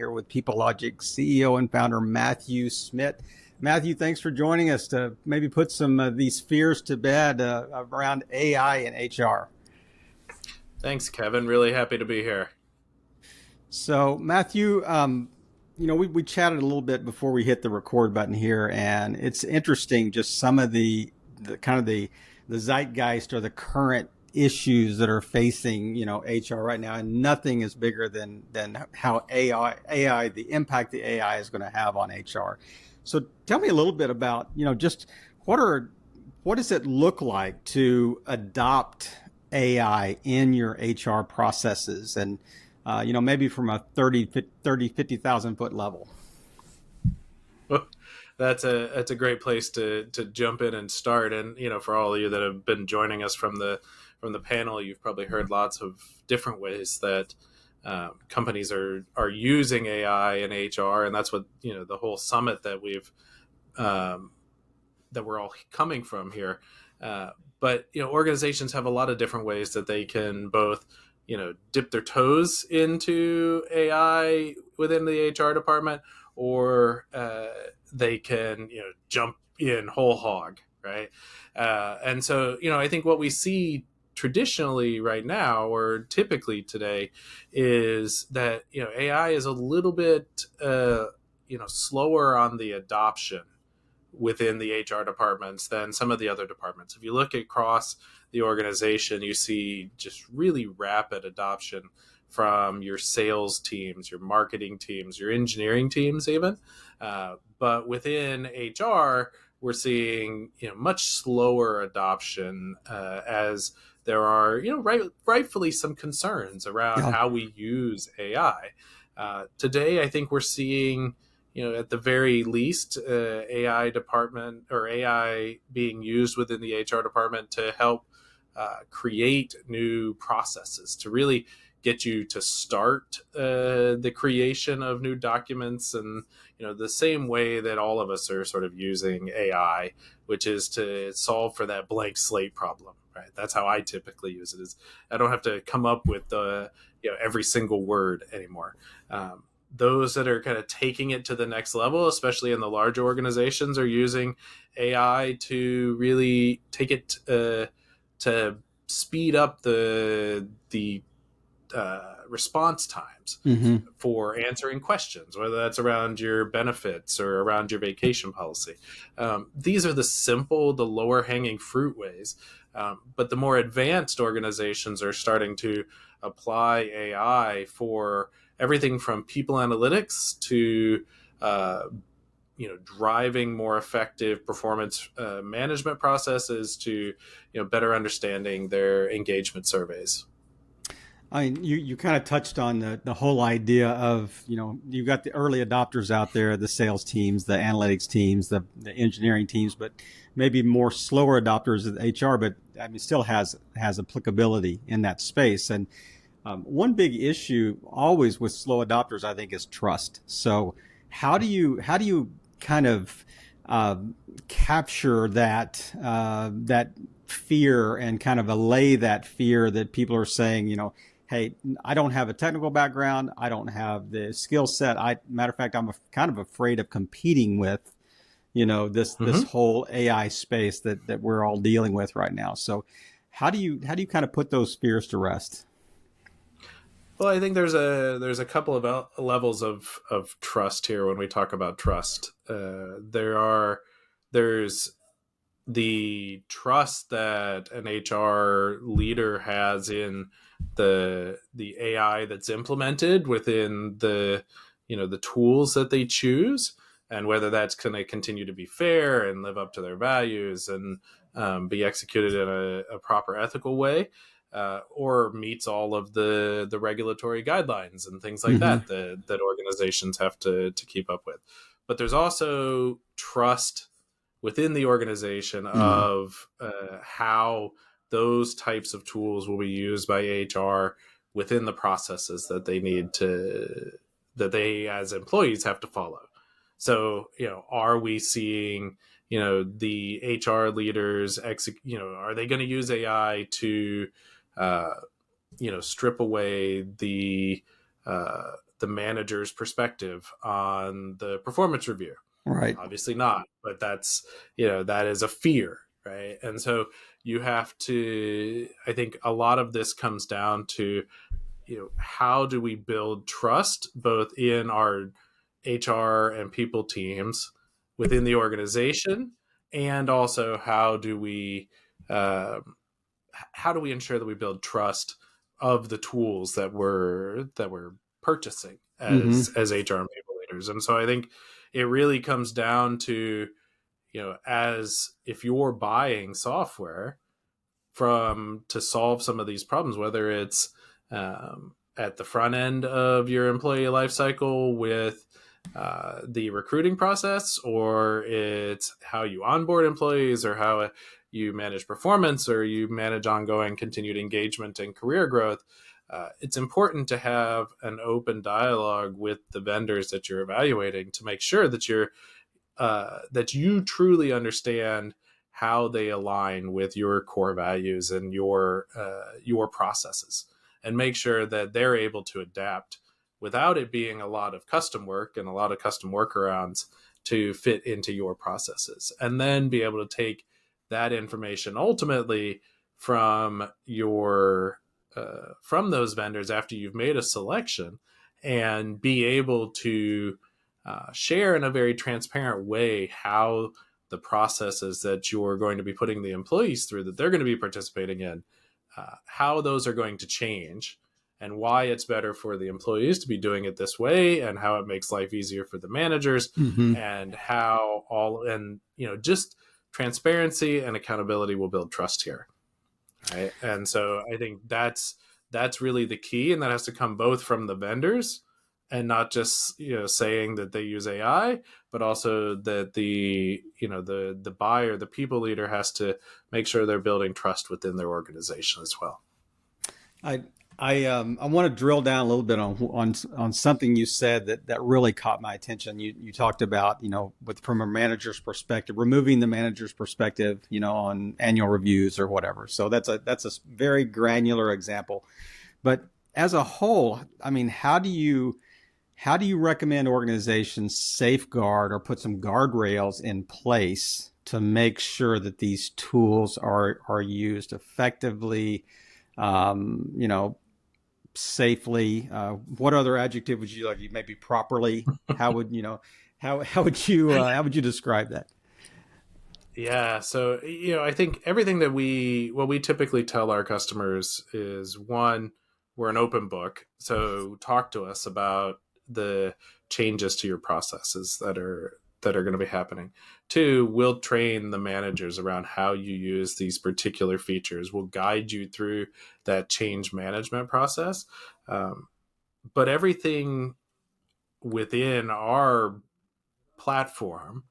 here with Peoplelogic CEO and founder Matthew Schmidt. Matthew, thanks for joining us to maybe put some of these fears to bed around AI and HR. Thanks, Kevin. Really happy to be here. So, Matthew, we chatted a little bit before we hit the record button here, and it's interesting just some of the zeitgeist or the current issues that are facing, HR right now, and nothing is bigger than how AI, the impact the AI is going to have on HR. So tell me a little bit about, just what does it look like to adopt AI in your HR processes, and maybe from a 50,000 foot level. That's a great place to jump in and start. And for all of you that have been joining us from the panel, you've probably heard lots of different ways that companies are using AI in HR, and that's what the whole summit that we're all coming from here. But organizations have a lot of different ways that they can both dip their toes into AI within the HR department, or they can jump in whole hog, right? And so I think what we see traditionally right now, or typically today, is that AI is a little bit slower on the adoption within the HR departments than some of the other departments. If you look across the organization, you see just really rapid adoption from your sales teams, your marketing teams, your engineering teams even. But within HR, we're seeing much slower adoption as there are rightfully some concerns around how we use AI. Today, I think we're seeing at the very least AI department or AI being used within the HR department to help create new processes, to really get you to start the creation of new documents, and the same way that all of us are sort of using AI, which is to solve for that blank slate problem, right? That's how I typically use it. Is I don't have to come up with every single word anymore. Those that are kind of taking it to the next level, especially in the larger organizations, are using AI to really take it to speed up the response times for answering questions, whether that's around your benefits or around your vacation policy. These are the lower hanging fruit ways. But the more advanced organizations are starting to apply AI for everything from people analytics to driving more effective performance management processes to better understanding their engagement surveys. I mean, you kind of touched on the whole idea of, you've got the early adopters out there, the sales teams, the analytics teams, the engineering teams, but maybe more slower adopters of HR, but I mean, still has applicability in that space. And one big issue always with slow adopters, I think, is trust. So how do you kind of capture that fear and kind of allay that fear that people are saying, hey, I don't have a technical background, I don't have the skill set. Matter of fact, I'm kind of afraid of competing with, this whole AI space that we're all dealing with right now. So how do you kind of put those fears to rest? Well, I think there's a couple of levels of trust here when we talk about trust. There's the trust that an HR leader has in the AI that's implemented within the tools that they choose, and whether that's going to continue to be fair and live up to their values and be executed in a proper ethical way. Or meets all of the regulatory guidelines and things like that organizations have to keep up with. But there's also trust within the organization of how those types of tools will be used by HR within the processes that that they as employees have to follow. So, are we seeing the HR leaders are they going to use AI to strip away the the manager's perspective on the performance review? Right. Obviously not, but that's, that is a fear, right? And so you have to, I think a lot of this comes down to, how do we build trust both in our HR and people teams within the organization, and also uh, how do we ensure that we build trust of the tools that we're purchasing Mm-hmm. as HR and people leaders. And so I think it really comes down to, as if you're buying software from to solve some of these problems, whether it's at the front end of your employee life cycle with the recruiting process, or it's how you onboard employees, or how you manage performance, or you manage ongoing continued engagement and career growth. It's important to have an open dialogue with the vendors that you're evaluating to make sure that you truly understand how they align with your core values and your processes, and make sure that they're able to adapt without it being a lot of custom work and a lot of custom workarounds to fit into your processes, and then be able to take that information ultimately from from those vendors after you've made a selection, and be able to share in a very transparent way how the processes that you're going to be putting the employees through, that they're going to be participating in, how those are going to change, and why it's better for the employees to be doing it this way, and how it makes life easier for the managers, Mm-hmm. and how all, and just transparency and accountability will build trust here, right? And so I think that's really the key, and that has to come both from the vendors, and not just saying that they use AI, but also that the buyer, the people leader, has to make sure they're building trust within their organization as well. I I want to drill down a little bit on something you said that really caught my attention. You talked about, with from a manager's perspective, removing the manager's perspective, on annual reviews or whatever. So that's a very granular example. But as a whole, I mean, how do you recommend organizations safeguard or put some guardrails in place to make sure that these tools are used effectively, you know, safely? What other adjective would you like? Maybe properly? How would you know? How would you describe that? Yeah, so I think everything that what we typically tell our customers is, one, we're an open book, so talk to us about the changes to your processes that are going to be happening. Two, we'll train the managers around how you use these particular features. We'll guide you through that change management process. Um, but everything within our platform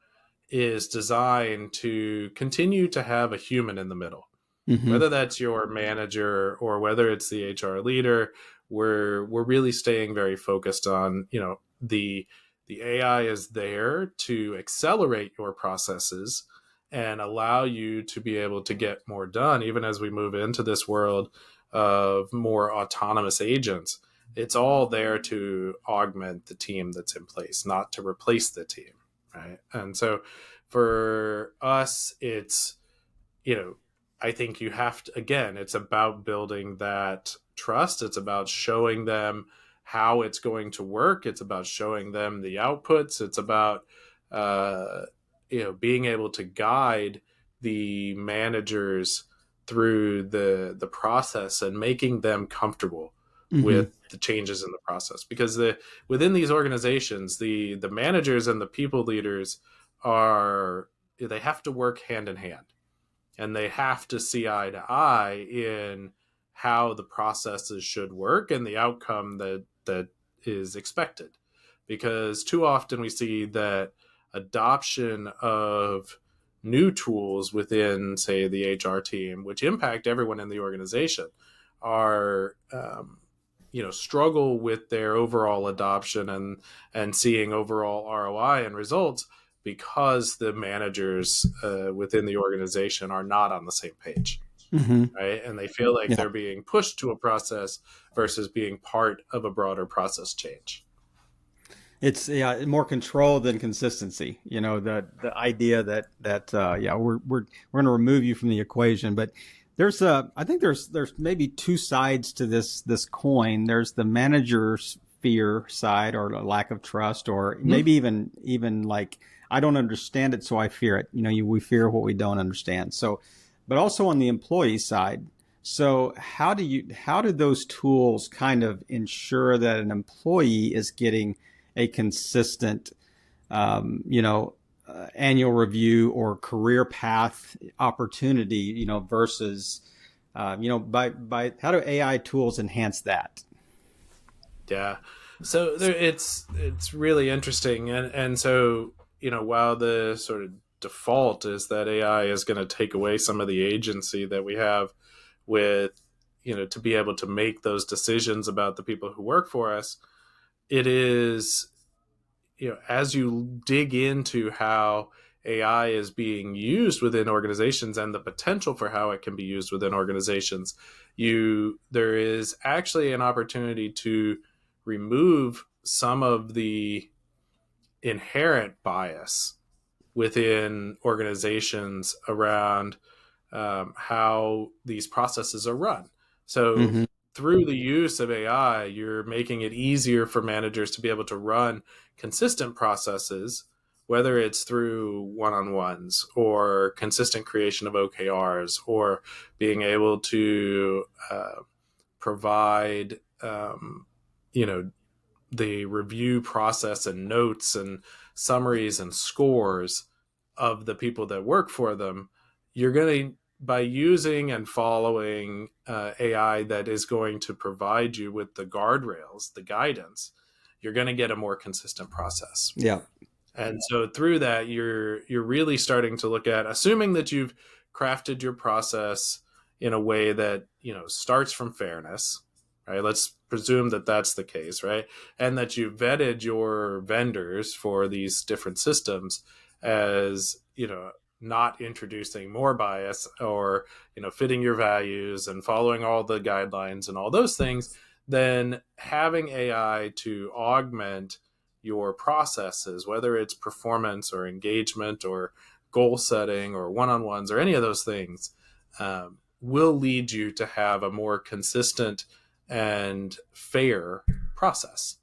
is designed to continue to have a human in the middle, Mm-hmm. whether that's your manager or whether it's the HR leader. We're really staying very focused on, the AI is there to accelerate your processes and allow you to be able to get more done, even as we move into this world of more autonomous agents. It's all there to augment the team that's in place, not to replace the team, right? And so for us, it's, you know, I think you have to, again, it's about building that trust. It's about showing them how it's going to work. It's about showing them the outputs. It's about, uh, being able to guide the managers through the process and making them comfortable Mm-hmm. with the changes in the process, because within these organizations, the managers and the people leaders they have to work hand in hand, and they have to see eye to eye in how the processes should work and the outcome that is expected. Because too often we see that adoption of new tools within, say, the HR team, which impact everyone in the organization, are struggle with their overall adoption and seeing overall ROI and results, because the managers within the organization are not on the same page, Mm-hmm. right? And they feel like Yeah. they're being pushed to a process versus being part of a broader process change. It's more control than consistency. The idea that yeah, we're going to remove you from the equation. But I think there's maybe two sides to this coin. There's the manager's fear side, or a lack of trust, or Mhm. maybe even like, I don't understand it, so I fear it. We fear what we don't understand. So, but also on the employee side. So how do those tools kind of ensure that an employee is getting a consistent, annual review or career path opportunity, versus, by how do AI tools enhance that? Yeah. So it's really interesting, and so while the sort of default is that AI is going to take away some of the agency that we have with to be able to make those decisions about the people who work for us, it is as you dig into how AI is being used within organizations and the potential for how it can be used within organizations, there is actually an opportunity to remove some of the inherent bias within organizations around how these processes are run. So, Mm-hmm. through the use of AI, you're making it easier for managers to be able to run consistent processes, whether it's through one on ones or consistent creation of OKRs, or being able to provide, you know, the review process and notes and summaries and scores of the people that work for them. You're going to, by using and following AI that is going to provide you with the guardrails, the guidance, you're going to get a more consistent process. Yeah. And so through that, you're really starting to look at, assuming that you've crafted your process in a way that starts from fairness, right? Let's presume that that's the case, right? And that you vetted your vendors for these different systems as not introducing more bias, or fitting your values and following all the guidelines and all those things. Then having AI to augment your processes, whether it's performance or engagement or goal setting or one-on-ones or any of those things, will lead you to have a more consistent and fair process,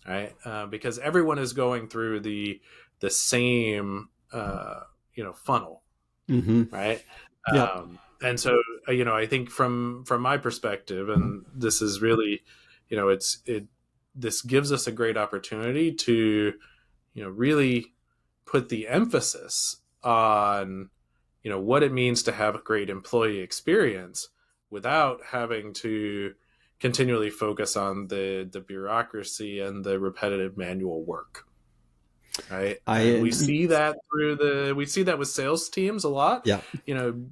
right? Because everyone is going through the same funnel, Mm-hmm. right? Yep. And so I think from my perspective, and this is really, this gives us a great opportunity to really put the emphasis on what it means to have a great employee experience without having to continually focus on the bureaucracy and the repetitive manual work, right? And I we see that with sales teams a lot, Yeah.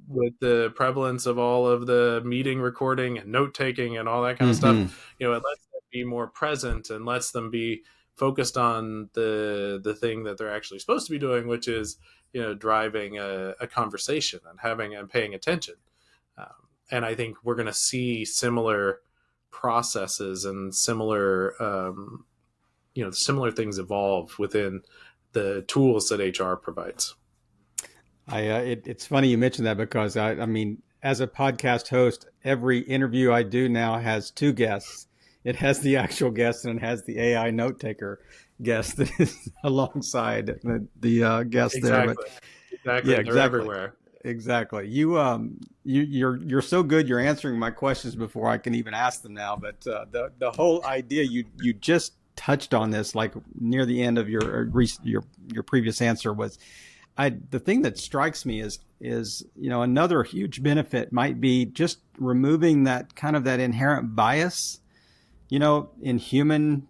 with the prevalence of all of the meeting recording and note taking and all that kind of stuff. Mm-hmm. It lets them be more present and lets them be focused on the thing that they're actually supposed to be doing, which is driving a conversation and having and paying attention. um, and I think we're going to see similar processes and similar things evolve within the tools that HR provides. It's funny you mentioned that, because I mean, as a podcast host, every interview I do now has two guests. It has the actual guest, and it has the AI note taker guest that is alongside the guest there. But Exactly. Exactly. yeah, They're exactly. everywhere. Exactly. You're so good. You're answering my questions before I can even ask them now. But the whole idea, you just touched on this, like near the end of your previous answer, was, the thing that strikes me is another huge benefit might be just removing that kind of that inherent bias, in human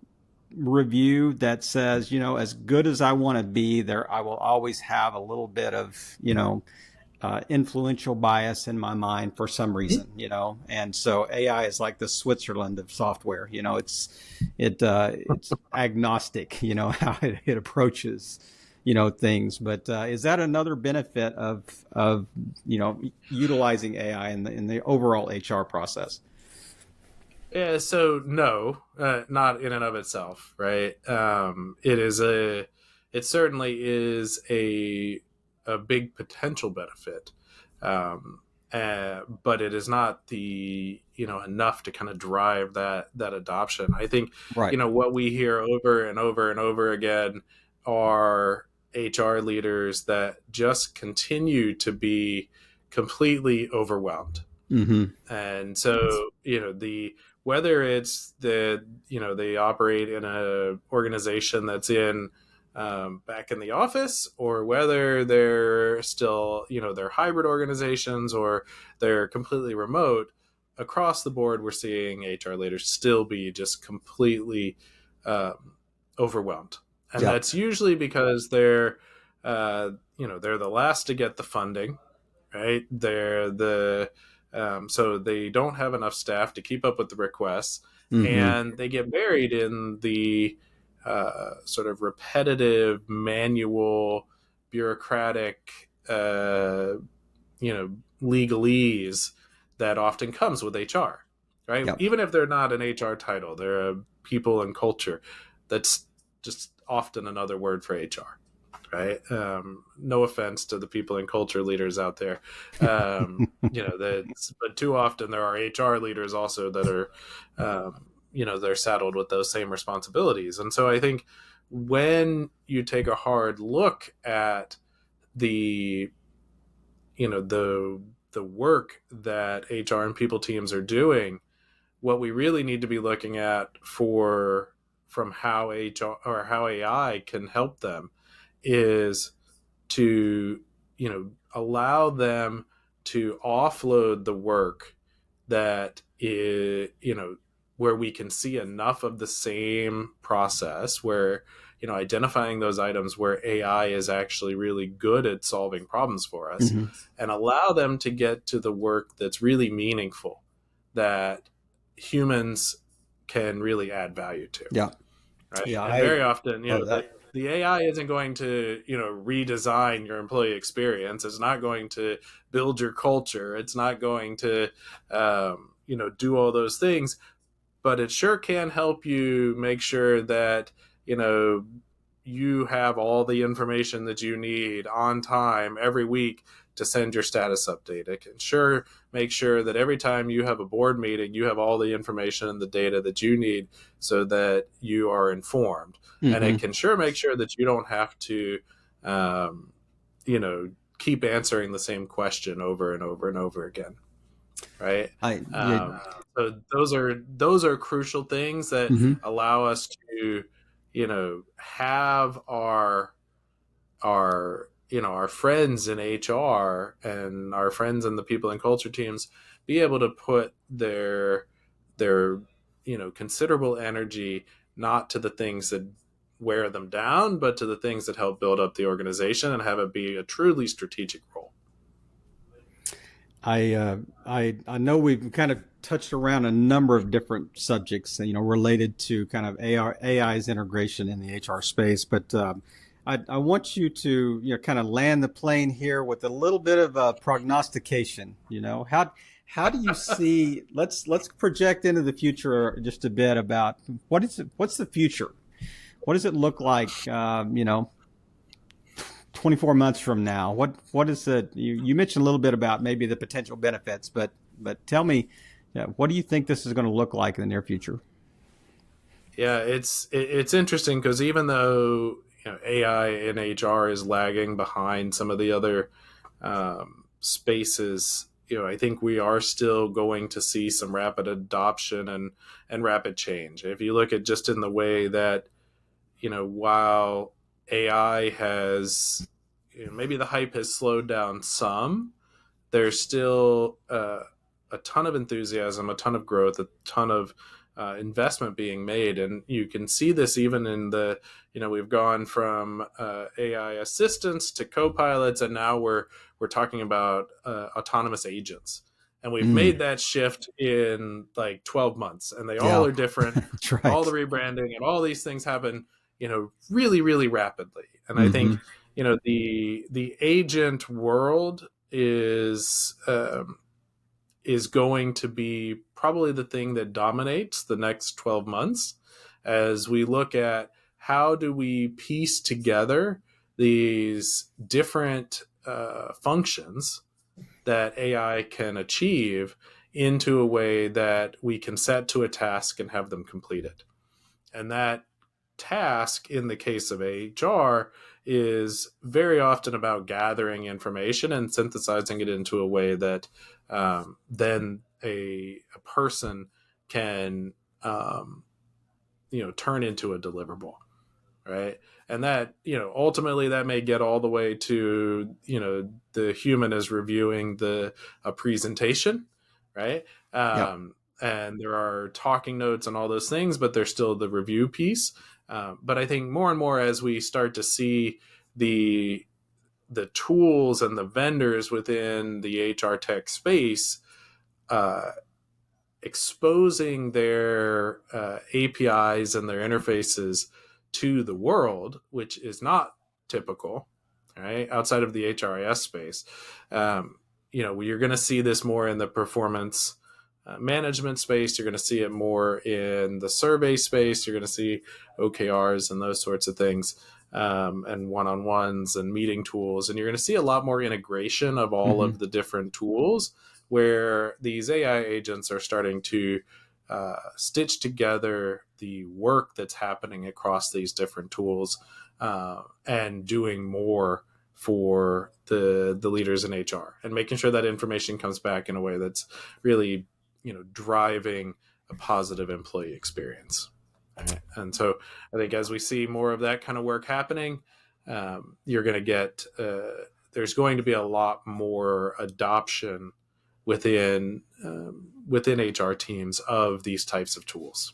review, that says, as good as I want to be there, I will always have a little bit of, influential bias in my mind for some reason, and so AI is like the Switzerland of software. It's agnostic, how it approaches, things. But is that another benefit of utilizing AI in the overall HR process? Yeah, so no, not in and of itself, right? It certainly is a big potential benefit, um, but it is not the enough to kind of drive that adoption. I think Right. what we hear over and over and over again are HR leaders that just continue to be completely overwhelmed. Mm-hmm. And so the whether it's they operate in a organization that's in back in the office, or whether they're still they're hybrid organizations, or they're completely remote, across the board we're seeing HR leaders still be just completely um, overwhelmed. And Yep. that's usually because they're the last to get the funding, right? So they don't have enough staff to keep up with the requests, Mm-hmm. and they get buried in the sort of repetitive, manual, bureaucratic, legalese that often comes with HR, right? Yep. Even if they're not an HR title, they're a people and culture. That's just often another word for HR, right? No offense to the people and culture leaders out there, but too often there are HR leaders also that are, they're saddled with those same responsibilities. And so I think when you take a hard look at the, the work that HR and people teams are doing, what we really need to be looking at from how HR or how AI can help them is to allow them to offload the work that is where we can see enough of the same process, where identifying those items where AI is actually really good at solving problems for us, Mm-hmm. and allow them to get to the work that's really meaningful, that humans can really add value to, Yeah. right? Yeah. And I very often, love that. the AI isn't going to, redesign your employee experience. It's not going to build your culture. It's not going to, do all those things. But it sure can help you make sure that, you know, you have all the information that you need on time every week to send your status update. It can sure make sure that every time you have a board meeting, you have all the information and the data that you need so that you are informed. And it Mm-hmm. can sure make sure that you don't have to, um, keep answering the same question over and over and over again, right? I yeah. Um, so those are crucial things that Mm-hmm. allow us to, have our friends in HR and our friends in the people and culture teams be able to put their considerable energy not to the things that wear them down, but to the things that help build up the organization and have it be a truly strategic role. I know we've kind of touched around a number of different subjects, related to kind of AI's integration in the HR space. But I want you to, kind of land the plane here with a little bit of a prognostication. How do you see? Let's project into the future just a bit about what's the future? What does it look like? 24 months from now, what is it? You mentioned a little bit about maybe the potential benefits, but tell me, what do you think this is going to look like in the near future? Yeah, it's interesting because even though AI in HR is lagging behind some of the other spaces, I think we are still going to see some rapid adoption and rapid change. If you look at just in the way that while AI has maybe the hype has slowed down some, there's still a ton of enthusiasm, a ton of growth, a ton of investment being made. And you can see this even in we've gone from AI assistants to co-pilots, and now we're talking about autonomous agents. And we've made Mm, that shift in like 12 months, and they all yeah, are different. that's All the right. rebranding and all these things happen, really, really rapidly. And I Mm-hmm. think, the agent world is going to be probably the thing that dominates the next 12 months as we look at how do we piece together these different functions that AI can achieve into a way that we can set to a task and have them completed. And that task, in the case of HR, is very often about gathering information and synthesizing it into a way that then a person can turn into a deliverable, right? And that, ultimately that may get all the way to, the human is reviewing a presentation, right? Yep. And there are talking notes and all those things, but there's still the review piece. But I think more and more as we start to see the tools and the vendors within the HR tech space uh, exposing their APIs and their interfaces to the world, which is not typical, right? Outside of the HRIS space, you're going to see this more in the performance management space. You're going to see it more in the survey space. You're going to see OKRs and those sorts of things, and one-on-ones and meeting tools. And you're going to see a lot more integration of all Mm-hmm. of the different tools where these AI agents are starting to stitch together the work that's happening across these different tools, and doing more for the leaders in HR and making sure that information comes back in a way that's really driving a positive employee experience. Right? And so I think as we see more of that kind of work happening, you're going to get there's going to be a lot more adoption within HR teams of these types of tools.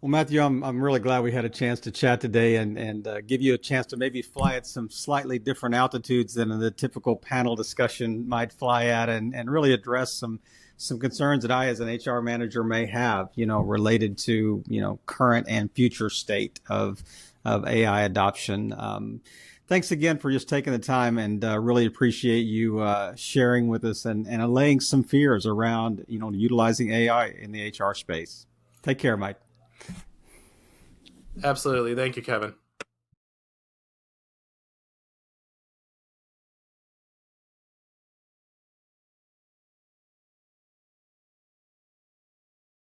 Well, Matthew, I'm really glad we had a chance to chat today and give you a chance to maybe fly at some slightly different altitudes than the typical panel discussion might fly at, and really address some concerns that I, as an HR manager, may have, related to current and future state of AI adoption. Thanks again for just taking the time, and really appreciate you sharing with us and allaying some fears around utilizing AI in the HR space. Take care, Mike. Absolutely. Thank you, Kevin.